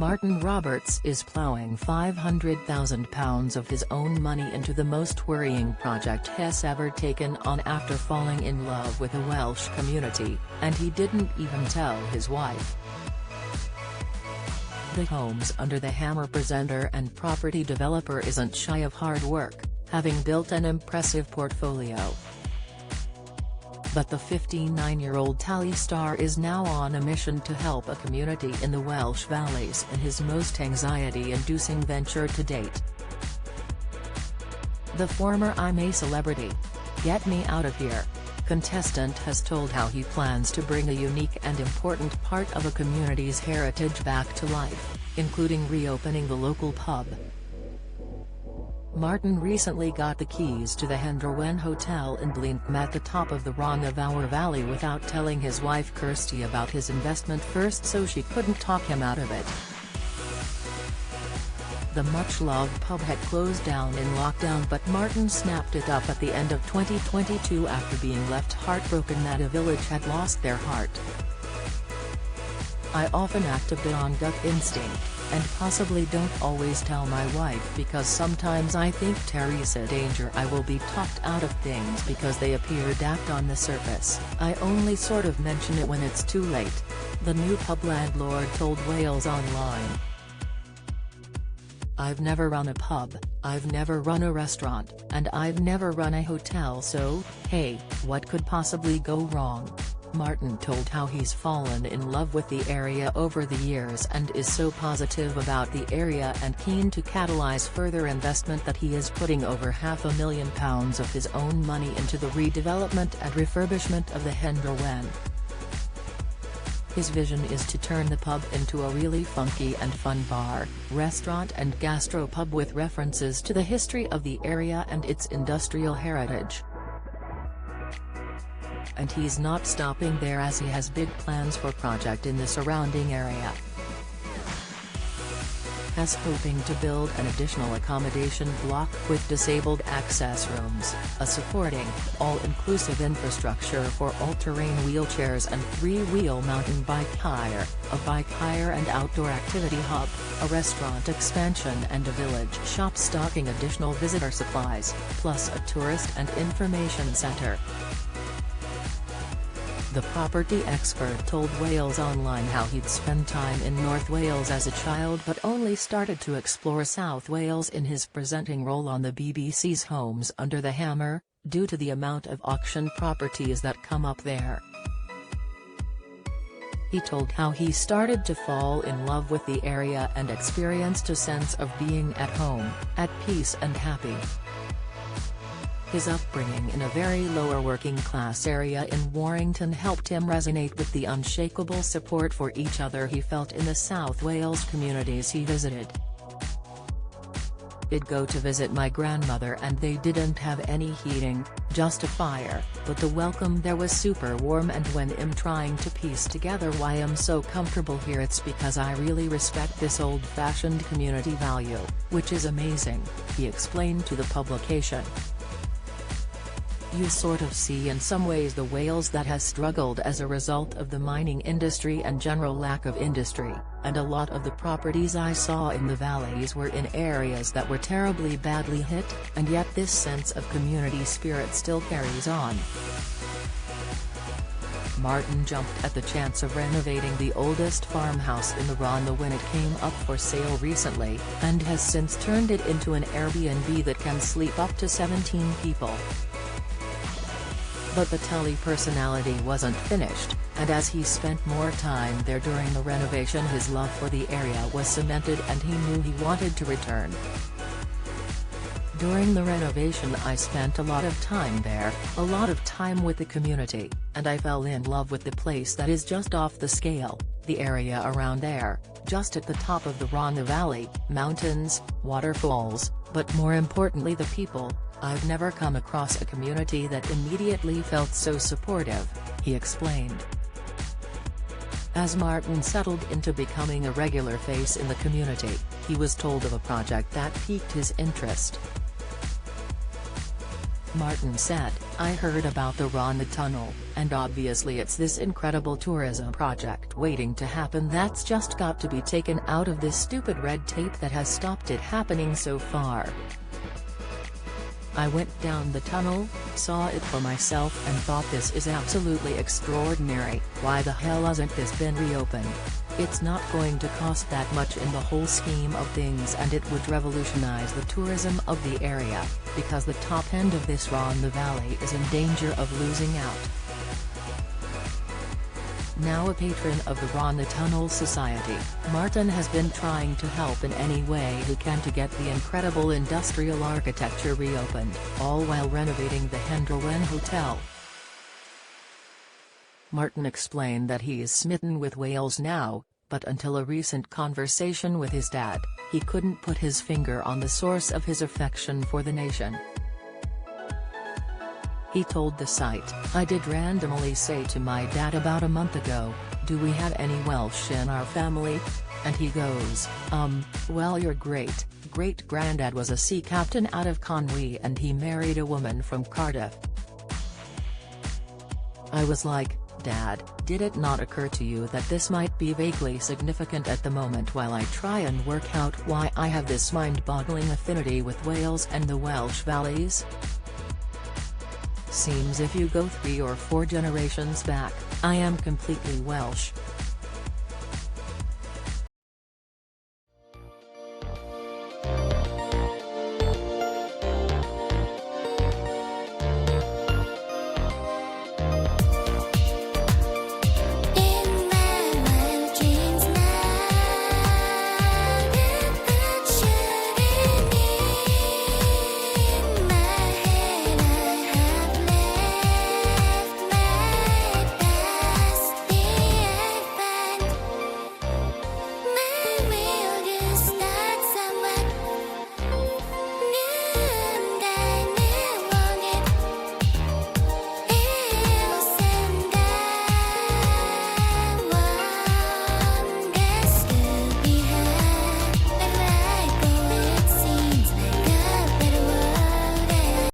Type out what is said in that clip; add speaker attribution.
Speaker 1: Martin Roberts is ploughing £500,000 of his own money into the most worrying project he's ever taken on after falling in love with a Welsh community, and he didn't even tell his wife. The Homes Under the Hammer presenter and property developer isn't shy of hard work, having built an impressive portfolio. But the 59-year-old Tally star is now on a mission to help a community in the Welsh Valleys in his most anxiety-inducing venture to date. The former "I'm a celebrity. Get me out of here" contestant has told how he plans to bring a unique and important part of a community's heritage back to life, including reopening the local pub. Martin recently got the keys to the Hendrwen Hotel in Blinkham at the top of the Rhondda Valley without telling his wife Kirsty about his investment first, so she couldn't talk him out of it. The much-loved pub had closed down in lockdown, but Martin snapped it up at the end of 2022 after being left heartbroken that a village had lost their heart. "I often act a bit on gut instinct, and possibly don't always tell my wife because sometimes I think Terry's a danger. I will be talked out of things because they appear daft on the surface. I only sort of mention it when it's too late," the new pub landlord told Wales Online. "I've never run a pub, I've never run a restaurant, and I've never run a hotel, so, hey, what could possibly go wrong?" Martin told how he's fallen in love with the area over the years and is so positive about the area and keen to catalyse further investment that he is putting over £500,000 of his own money into the redevelopment and refurbishment of the Hendrwen. His vision is to turn the pub into a really funky and fun bar, restaurant and gastropub with references to the history of the area and its industrial heritage. And he's not stopping there, as he has big plans for project in the surrounding area. He's hoping to build an additional accommodation block with disabled access rooms, a supporting, all-inclusive infrastructure for all-terrain wheelchairs and three-wheel mountain bike hire, a bike hire and outdoor activity hub, a restaurant expansion and a village shop stocking additional visitor supplies, plus a tourist and information centre. The property expert told Wales Online how he'd spent time in North Wales as a child but only started to explore South Wales in his presenting role on the BBC's Homes Under the Hammer, due to the amount of auction properties that come up there. He told how he started to fall in love with the area and experienced a sense of being at home, at peace and happy. His upbringing in a very lower working-class area in Warrington helped him resonate with the unshakable support for each other he felt in the South Wales communities he visited. "I'd go to visit my grandmother and they didn't have any heating, just a fire, but the welcome there was super warm, and when I'm trying to piece together why I'm so comfortable here, it's because I really respect this old-fashioned community value, which is amazing," he explained to the publication. "You sort of see in some ways the Wales that has struggled as a result of the mining industry and general lack of industry, and a lot of the properties I saw in the valleys were in areas that were terribly badly hit, and yet this sense of community spirit still carries on." Martin jumped at the chance of renovating the oldest farmhouse in the Rhondda when it came up for sale recently, and has since turned it into an Airbnb that can sleep up to 17 people. But the Tully personality wasn't finished, and as he spent more time there during the renovation, his love for the area was cemented and he knew he wanted to return. "During the renovation I spent a lot of time there, a lot of time with the community, and I fell in love with the place that is just off the scale, the area around there, just at the top of the Rhondda Valley, mountains, waterfalls, but more importantly the people. I've never come across a community that immediately felt so supportive," he explained. As Martin settled into becoming a regular face in the community, he was told of a project that piqued his interest. Martin said, "I heard about the Rana Tunnel, and obviously it's this incredible tourism project waiting to happen that's just got to be taken out of this stupid red tape that has stopped it happening so far. I went down the tunnel, saw it for myself and thought this is absolutely extraordinary. Why the hell hasn't this been reopened? It's not going to cost that much in the whole scheme of things, and it would revolutionize the tourism of the area, because the top end of this Rana Valley is in danger of losing out." Now a patron of the Rana Tunnel Society, Martin has been trying to help in any way he can to get the incredible industrial architecture reopened, all while renovating the Hendrwen Hotel. Martin explained that he is smitten with Wales now, but until a recent conversation with his dad, he couldn't put his finger on the source of his affection for the nation. He told the site, "I did randomly say to my dad about a month ago, 'Do we have any Welsh in our family?' And he goes, well, your great-great-granddad was a sea captain out of Conwy and he married a woman from Cardiff." I was like, "Dad, did it not occur to you that this might be vaguely significant at the moment while I try and work out why I have this mind-boggling affinity with Wales and the Welsh valleys? Seems if you go 3 or 4 generations back, I am completely Welsh."